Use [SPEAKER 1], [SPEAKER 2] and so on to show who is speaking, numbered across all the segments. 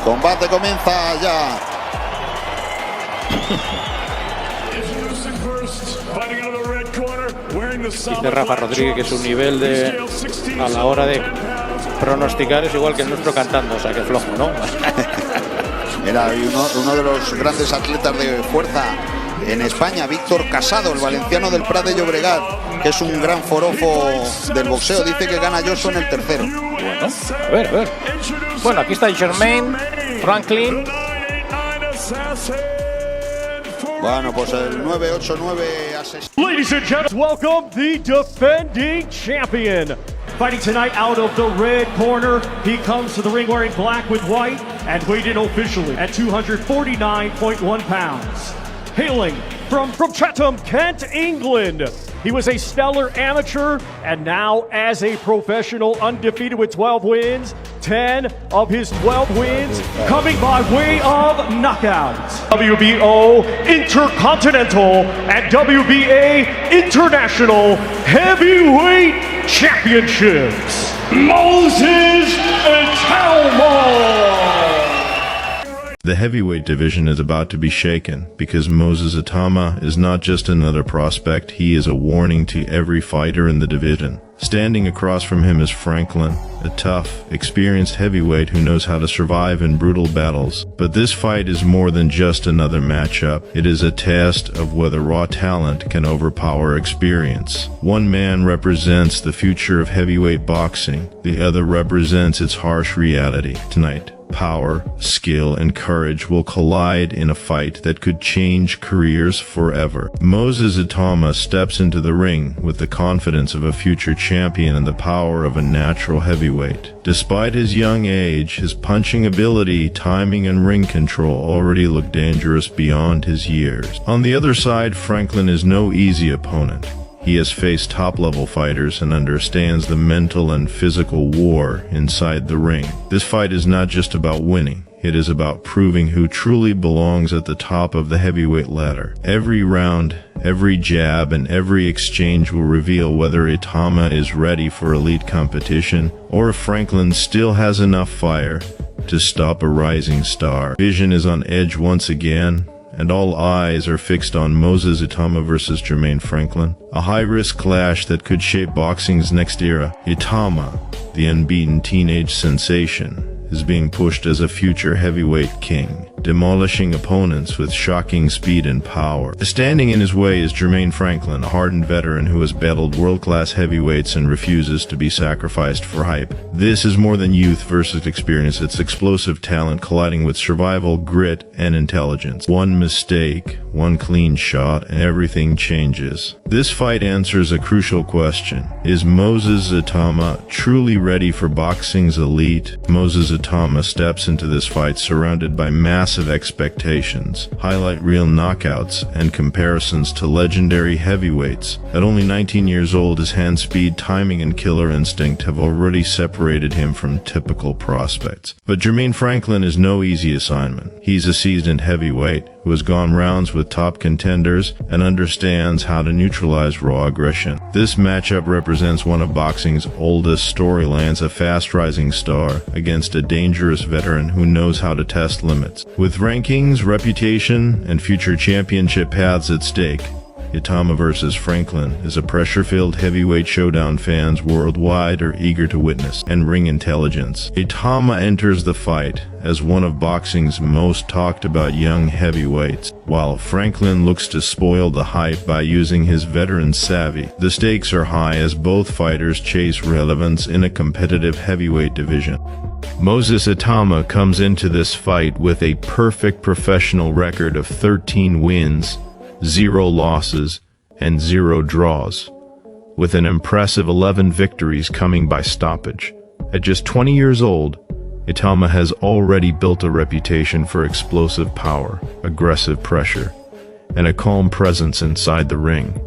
[SPEAKER 1] combate comienza ya.
[SPEAKER 2] Dice Rafa Rodríguez que su nivel a la hora de pronosticar es igual que el nuestro cantando, o sea que flojo, ¿no?
[SPEAKER 1] Era uno de los grandes atletas de fuerza en España, Víctor Casado, el valenciano del Prat de Llobregat, que es un gran forofo del boxeo. Dice que gana Joshua en el tercero.
[SPEAKER 2] Bueno, a ver. Bueno, aquí está Jermaine Franklin.
[SPEAKER 1] Bueno, pues el 989 asesino.
[SPEAKER 3] Ladies and gentlemen, welcome the defending champion. Fighting tonight out of the red corner, he comes to the ring wearing black with white and weighed in officially at 249.1 pounds. Hailing from Chatham, Kent, England. He was a stellar amateur and now as a professional, undefeated with 12 wins. 10 of his 12 wins coming by way of knockout. WBO Intercontinental and WBA International Heavyweight Championships. Moses Itauma.
[SPEAKER 4] The heavyweight division is about to be shaken because Moses Itauma is not just another prospect, he is a warning to every fighter in the division. Standing across from him is Franklin, a tough, experienced heavyweight who knows how to survive in brutal battles. But this fight is more than just another matchup. It is a test of whether raw talent can overpower experience. One man represents the future of heavyweight boxing, the other represents its harsh reality. Tonight, power, skill, and courage will collide in a fight that could change careers forever. Moses Itauma steps into the ring with the confidence of a future champion and the power of a natural heavyweight. Despite his young age, his punching ability, timing, and ring control already look dangerous beyond his years. On the other side, Franklin is no easy opponent. He has faced top-level fighters and understands the mental and physical war inside the ring. This fight is not just about winning. It is about proving who truly belongs at the top of the heavyweight ladder. Every round, every jab, and every exchange will reveal whether Itauma is ready for elite competition or if Franklin still has enough fire to stop a rising star. Vision is on edge once again, and all eyes are fixed on Moses Itauma versus Jermaine Franklin, a high-risk clash that could shape boxing's next era. Itauma, the unbeaten teenage sensation, is being pushed as a future heavyweight king, demolishing opponents with shocking speed and power. Standing in his way is Jermaine Franklin, a hardened veteran who has battled world-class heavyweights and refuses to be sacrificed for hype. This is more than youth versus experience, it's explosive talent colliding with survival, grit, and intelligence. One mistake, one clean shot, and everything changes. This fight answers a crucial question. Is Moses Itauma truly ready for boxing's elite? Moses Itauma steps into this fight surrounded by massive expectations, highlight reel knockouts, and comparisons to legendary heavyweights. At only 19 years old, his hand speed, timing, and killer instinct have already separated him from typical prospects. But Jermaine Franklin is no easy assignment. He's a seasoned heavyweight who has gone rounds with top contenders and understands how to neutralize raw aggression. This matchup represents one of boxing's oldest storylines, a fast-rising star against a dangerous veteran who knows how to test limits. With rankings, reputation, and future championship paths at stake, Itauma versus Franklin is a pressure-filled heavyweight showdown fans worldwide are eager to witness, and ring intelligence. Itauma enters the fight as one of boxing's most talked about young heavyweights, while Franklin looks to spoil the hype by using his veteran savvy. The stakes are high as both fighters chase relevance in a competitive heavyweight division. Moses Itauma comes into this fight with a perfect professional record of 13 wins, 0 losses, and 0 draws, with an impressive 11 victories coming by stoppage. At just 20 years old, Itauma has already built a reputation for explosive power, aggressive pressure, and a calm presence inside the ring.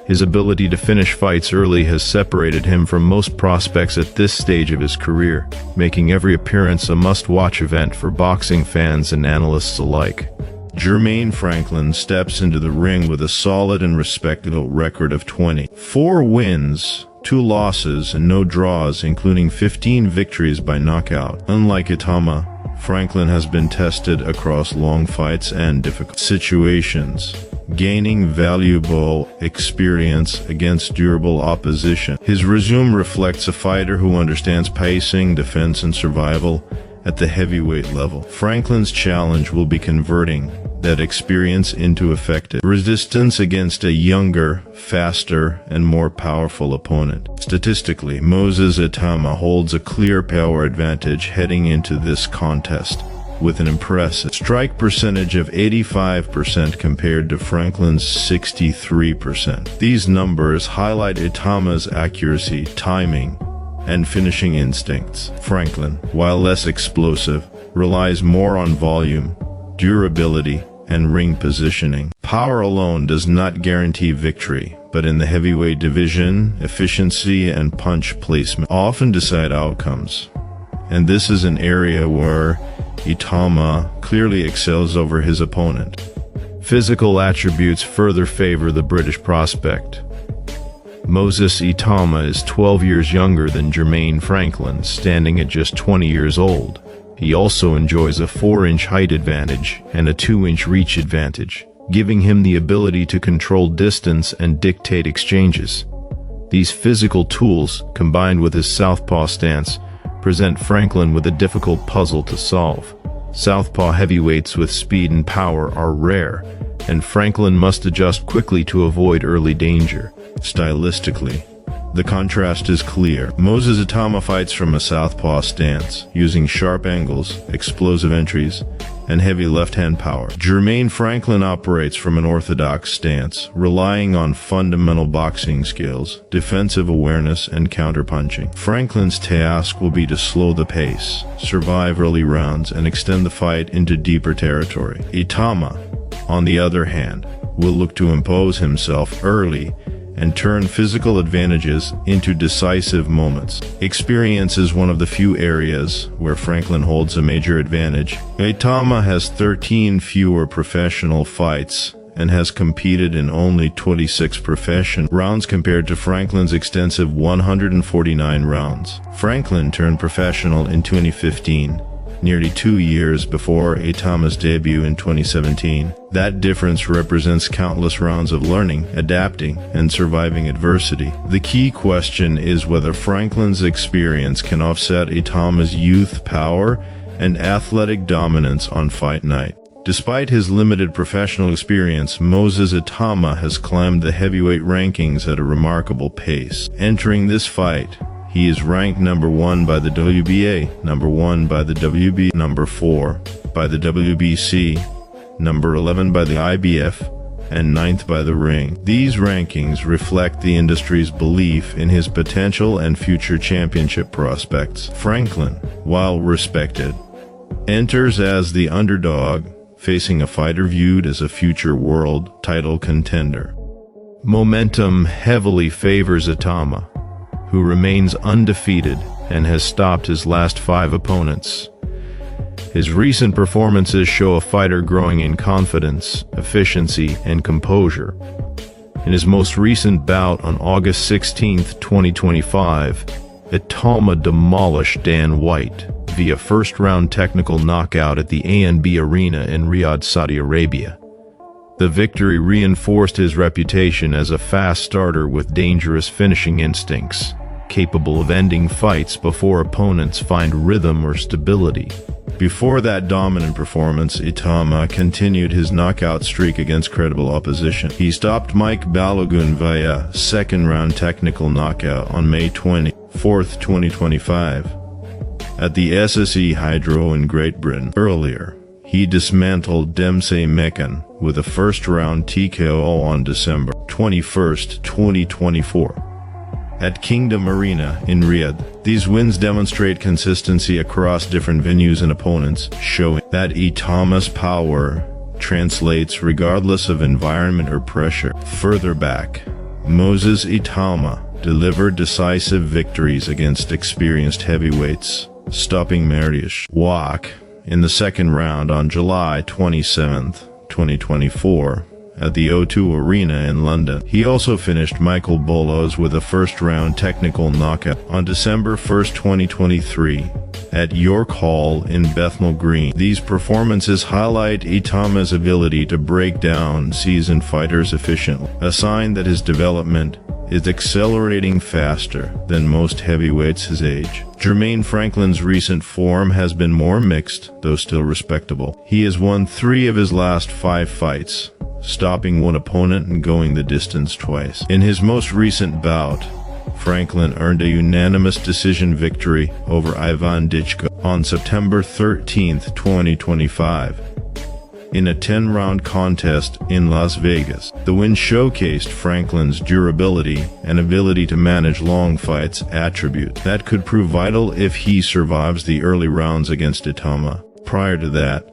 [SPEAKER 4] His ability to finish fights early has separated him from most prospects at this stage of his career, making every appearance a must-watch event for boxing fans and analysts alike. Jermaine Franklin steps into the ring with a solid and respectable record of 24 wins, 2 losses, and no draws, including 15 victories by knockout. Unlike Itauma, Franklin has been tested across long fights and difficult situations, gaining valuable experience against durable opposition. His resume reflects a fighter who understands pacing, defense, and survival at the heavyweight level. Franklin's challenge will be converting that experience into effective resistance against a younger, faster, and more powerful opponent. Statistically, Moses Itauma holds a clear power advantage heading into this contest, with an impressive strike percentage of 85% compared to Franklin's 63%. These numbers highlight Itauma's accuracy, timing, and finishing instincts. Franklin, while less explosive, relies more on volume, durability, and ring positioning. Power alone does not guarantee victory, but in the heavyweight division, efficiency and punch placement often decide outcomes. And this is an area where Itauma clearly excels over his opponent. Physical attributes further favor the British prospect. Moses Itauma is 12 years younger than Jermaine Franklin, standing at just 20 years old. He also enjoys a 4-inch height advantage and a 2-inch reach advantage, giving him the ability to control distance and dictate exchanges. These physical tools, combined with his southpaw stance, present Franklin with a difficult puzzle to solve. Southpaw heavyweights with speed and power are rare, and Franklin must adjust quickly to avoid early danger. Stylistically, the contrast is clear. Moses Itauma fights from a southpaw stance, using sharp angles, explosive entries, and heavy left-hand power. Jermaine Franklin operates from an orthodox stance, relying on fundamental boxing skills, defensive awareness, and counterpunching. Franklin's task will be to slow the pace, survive early rounds, and extend the fight into deeper territory. Itauma, on the other hand, will look to impose himself early and turn physical advantages into decisive moments. Experience is one of the few areas where Franklin holds a major advantage. Itauma has 13 fewer professional fights and has competed in only 26 professional rounds compared to Franklin's extensive 149 rounds. Franklin turned professional in 2015, nearly 2 years before Itauma's debut in 2017. That difference represents countless rounds of learning, adapting, and surviving adversity. The key question is whether Franklin's experience can offset Itauma's youth, power, and athletic dominance on fight night. Despite his limited professional experience, Moses Itauma has climbed the heavyweight rankings at a remarkable pace. Entering this fight, he is ranked number 1 by the WBA, number 1 by the WB, number 4 by the WBC, number 11 by the IBF, and 9th by the Ring. These rankings reflect the industry's belief in his potential and future championship prospects. Franklin, while respected, enters as the underdog, facing a fighter viewed as a future world title contender. Momentum heavily favors Itauma, who remains undefeated and has stopped his last 5 opponents. His recent performances show a fighter growing in confidence, efficiency, and composure. In his most recent bout on August 16, 2025, Itauma demolished Dan White via first-round technical knockout at the ANB Arena in Riyadh, Saudi Arabia. The victory reinforced his reputation as a fast starter with dangerous finishing instincts, capable of ending fights before opponents find rhythm or stability. Before that dominant performance, Itauma continued his knockout streak against credible opposition. He stopped Mike Balogun via second-round technical knockout on May 24, 2025, at the SSE Hydro in Great Britain. Earlier, he dismantled Demsey Mekan with a first-round TKO on December 21, 2024. At Kingdom Arena in Riyadh. These wins demonstrate consistency across different venues and opponents, showing that Itauma's power translates regardless of environment or pressure. Further back, Moses Itauma delivered decisive victories against experienced heavyweights, stopping Mariusz Wach in the second round on July 27, 2024. At the O2 Arena in London. He also finished Michael Bolos with a first-round technical knockout on December 1, 2023. at York Hall in Bethnal Green. These performances highlight Itauma's ability to break down seasoned fighters efficiently, a sign that his development is accelerating faster than most heavyweights his age. Jermaine Franklin's recent form has been more mixed, though still respectable. He has won 3 of his last 5 fights, stopping one opponent and going the distance twice. In his most recent bout, Franklin earned a unanimous decision victory over Ivan Dichko on September 13, 2025, in a 10-round contest in Las Vegas. The win showcased Franklin's durability and ability to manage long fights, attributes that could prove vital if he survives the early rounds against Itauma. Prior to that,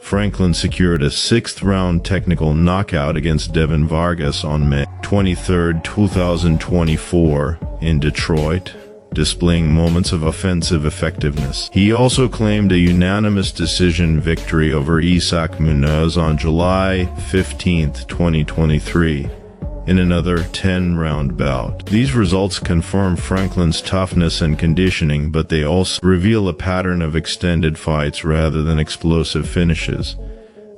[SPEAKER 4] Franklin secured a 6th-round technical knockout against Devin Vargas on May 23, 2024, in Detroit, displaying moments of offensive effectiveness. He also claimed a unanimous decision victory over Isaac Munoz on July 15, 2023, in another 10-round bout. These results confirm Franklin's toughness and conditioning, but they also reveal a pattern of extended fights rather than explosive finishes.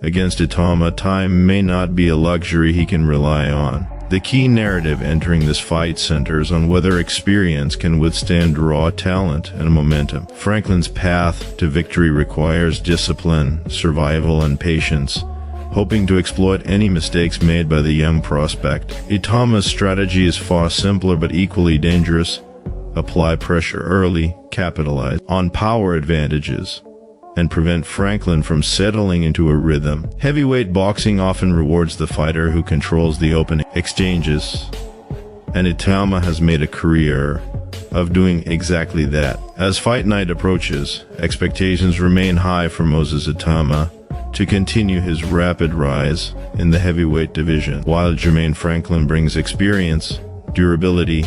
[SPEAKER 4] Against Itauma, time may not be a luxury he can rely on. The key narrative entering this fight centers on whether experience can withstand raw talent and momentum. Franklin's path to victory requires discipline, survival, and patience, hoping to exploit any mistakes made by the young prospect. Itauma's strategy is far simpler but equally dangerous. Apply pressure early, capitalize on power advantages, and prevent Franklin from settling into a rhythm. Heavyweight boxing often rewards the fighter who controls the opening exchanges, and Itauma has made a career of doing exactly that. As fight night approaches, expectations remain high for Moses Itauma to continue his rapid rise in the heavyweight division, while Jermaine Franklin brings experience, durability,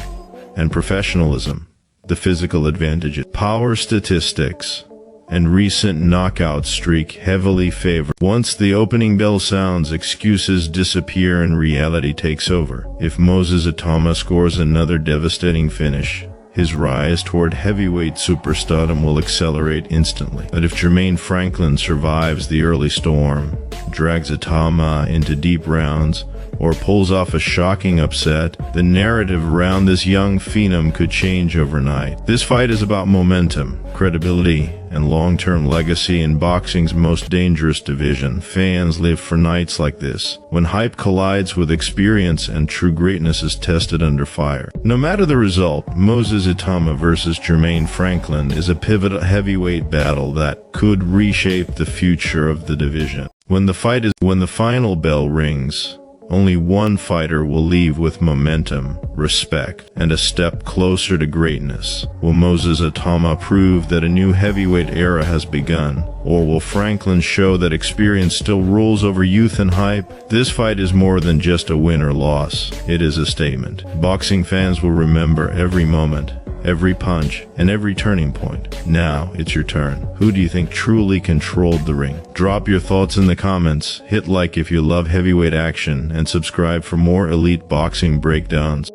[SPEAKER 4] and professionalism. The physical advantages, power statistics, and recent knockout streak heavily favor. Once the opening bell sounds, excuses disappear and reality takes over. If Moses Itauma scores another devastating finish, his rise toward heavyweight superstardom will accelerate instantly. But if Jermaine Franklin survives the early storm, drags Itauma into deep rounds, or pulls off a shocking upset, the narrative around this young phenom could change overnight. This fight is about momentum, credibility, and long-term legacy in boxing's most dangerous division. Fans live for nights like this, when hype collides with experience and true greatness is tested under fire. No matter the result, Moses Itauma versus Jermaine Franklin is a pivotal heavyweight battle that could reshape the future of the division. When the final bell rings, only one fighter will leave with momentum, respect, and a step closer to greatness. Will Moses Itauma prove that a new heavyweight era has begun, or will Franklin show that experience still rules over youth and hype? This fight is more than just a win or loss. It is a statement. Boxing fans will remember every moment, every punch, and every turning point. Now it's your turn. Who do you think truly controlled the ring? Drop your thoughts in the comments, hit like if you love heavyweight action, and subscribe for more elite boxing breakdowns.